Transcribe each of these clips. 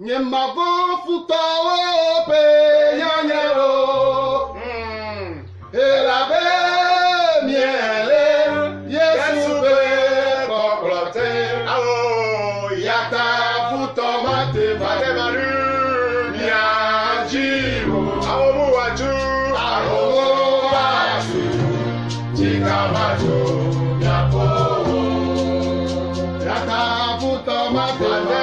Nyemabo futo pe nyanyero. Elabe miele Yesu be koklote. Yata futo mate maru nyajiru. Aomu waju Chikamajo nyapo. Yata futo mate maru.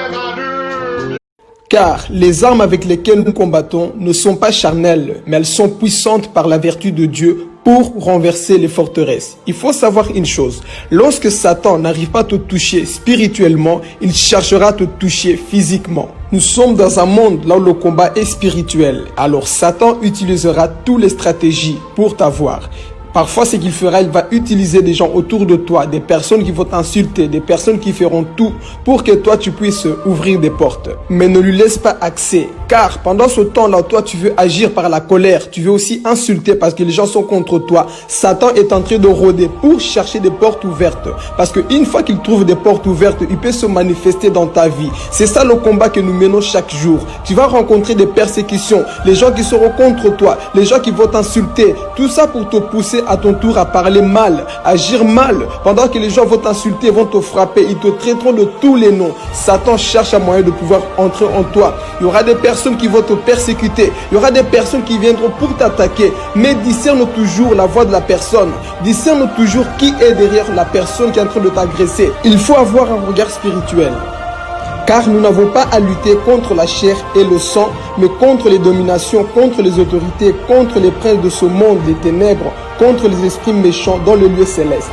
Car les armes avec lesquelles nous combattons ne sont pas charnelles, mais elles sont puissantes par la vertu de Dieu pour renverser les forteresses. Il faut savoir une chose, lorsque Satan n'arrive pas à te toucher spirituellement, il cherchera à te toucher physiquement. Nous sommes dans un monde là où le combat est spirituel, alors Satan utilisera toutes les stratégies pour t'avoir. Parfois, ce qu'il fera, il va utiliser des gens autour de toi, des personnes qui vont t'insulter, des personnes qui feront tout pour que toi, tu puisses ouvrir des portes. Mais ne lui laisse pas accès, car pendant ce temps-là, toi, tu veux agir par la colère, tu veux aussi insulter parce que les gens sont contre toi. Satan est en train de rôder pour chercher des portes ouvertes. Parce qu'une fois qu'il trouve des portes ouvertes, il peut se manifester dans ta vie. C'est ça le combat que nous menons chaque jour. Tu vas rencontrer des persécutions, les gens qui seront contre toi, les gens qui vont t'insulter. Tout ça pour te pousser à ton tour à parler mal, agir mal, pendant que les gens vont t'insulter, vont te frapper, ils te traiteront de tous les noms. Satan cherche un moyen de pouvoir entrer en toi. Il y aura des personnes qui vont te persécuter, il y aura des personnes qui viendront pour t'attaquer, mais discerne toujours la voix de la personne, discerne toujours qui est derrière la personne qui est en train de t'agresser. Il faut avoir un regard spirituel. Car nous n'avons pas à lutter contre la chair et le sang, mais contre les dominations, contre les autorités, contre les princes de ce monde des ténèbres, contre les esprits méchants dans le lieu céleste.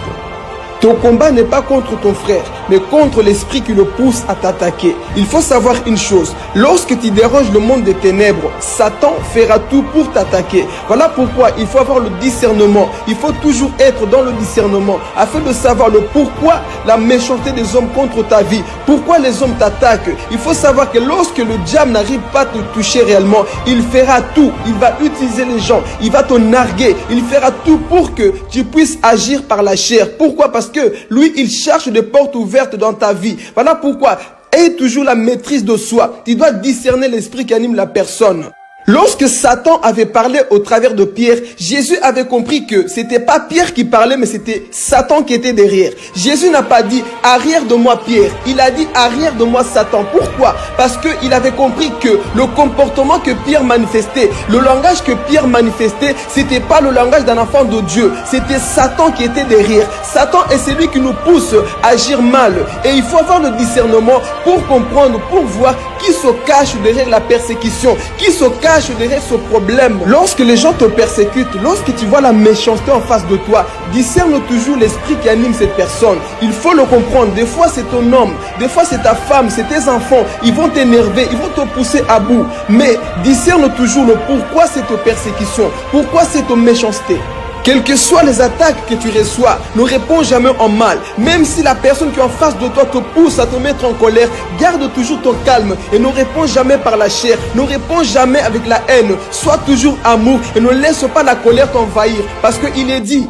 Ton combat n'est pas contre ton frère, mais contre l'esprit qui le pousse à t'attaquer. Il faut savoir une chose, lorsque tu déranges le monde des ténèbres, Satan fera tout pour t'attaquer. Voilà pourquoi il faut avoir le discernement. Il faut toujours être dans le discernement afin de savoir le pourquoi la méchanceté des hommes contre ta vie, pourquoi les hommes t'attaquent. Il faut savoir que lorsque le diable n'arrive pas à te toucher réellement, il fera tout. Il va utiliser les gens, il va te narguer, il fera tout pour que tu puisses agir par la chair. Pourquoi? Parce que lui, il cherche des portes ouvertes dans ta vie. Voilà pourquoi, aie toujours la maîtrise de soi. Tu dois discerner l'esprit qui anime la personne. Lorsque Satan avait parlé au travers de Pierre, Jésus avait compris que c'était pas Pierre qui parlait, mais c'était Satan qui était derrière. Jésus n'a pas dit « arrière de moi Pierre », il a dit « arrière de moi Satan ». Pourquoi? Parce qu'il avait compris que le comportement que Pierre manifestait, le langage que Pierre manifestait, c'était pas le langage d'un enfant de Dieu, c'était Satan qui était derrière. Satan est celui qui nous pousse à agir mal. Et il faut avoir le discernement pour comprendre, pour voir qui se cache derrière la persécution, qui se cache derrière ce problème. Lorsque les gens te persécutent, lorsque tu vois la méchanceté en face de toi, discerne toujours l'esprit qui anime cette personne. Il faut le comprendre. Des fois c'est ton homme, des fois c'est ta femme, c'est tes enfants. Ils vont t'énerver, ils vont te pousser à bout. Mais discerne toujours le pourquoi cette persécution, pourquoi cette méchanceté. Quelles que soient les attaques que tu reçois, ne réponds jamais en mal. Même si la personne qui est en face de toi te pousse à te mettre en colère, garde toujours ton calme et ne réponds jamais par la chair. Ne réponds jamais avec la haine. Sois toujours amour et ne laisse pas la colère t'envahir. Parce qu'il est dit,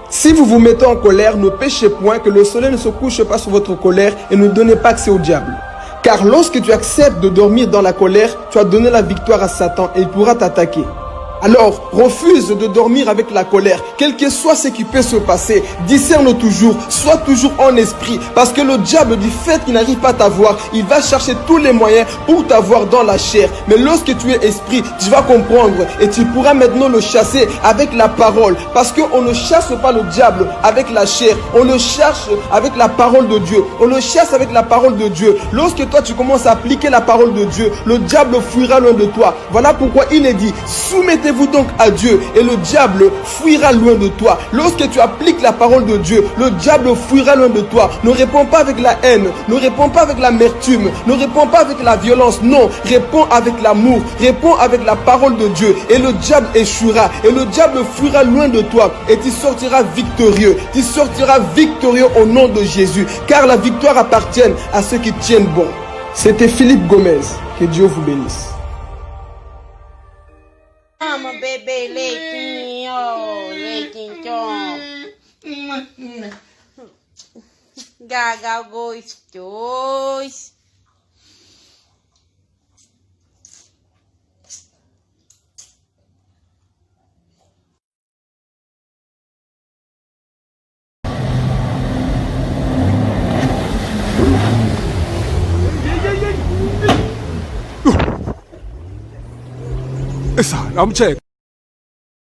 si vous vous mettez en colère, ne péchez point, que le soleil ne se couche pas sur votre colère et ne donnez pas accès au diable. Car lorsque tu acceptes de dormir dans la colère, tu as donné la victoire à Satan et il pourra t'attaquer. Alors, refuse de dormir avec la colère. Quel que soit ce qui peut se passer, discerne toujours, sois toujours en esprit. Parce que le diable, du fait qu'il n'arrive pas à t'avoir, il va chercher tous les moyens pour t'avoir dans la chair. Mais lorsque tu es esprit, tu vas comprendre et tu pourras maintenant le chasser avec la parole. Parce qu'on ne chasse pas le diable avec la chair, on le cherche avec la parole de Dieu. On le chasse avec la parole de Dieu. Lorsque toi tu commences à appliquer la parole de Dieu, le diable fuira loin de toi. Voilà pourquoi il est dit, soumettez-vous donc à Dieu et le diable fuira loin de toi. Lorsque tu appliques la parole de Dieu, le diable fuira loin de toi. Ne réponds pas avec la haine, ne réponds pas avec l'amertume, ne réponds pas avec la violence. Non, réponds avec l'amour, réponds avec la parole de Dieu et le diable échouera et le diable fuira loin de toi et tu sortiras victorieux. Tu sortiras victorieux au nom de Jésus, car la victoire appartient à ceux qui tiennent bon. C'était Philippe Gomez. Que Dieu vous bénisse. Mama, bebê, leitinho, leitinho. Gaga, gostoso. Esa, I'm check.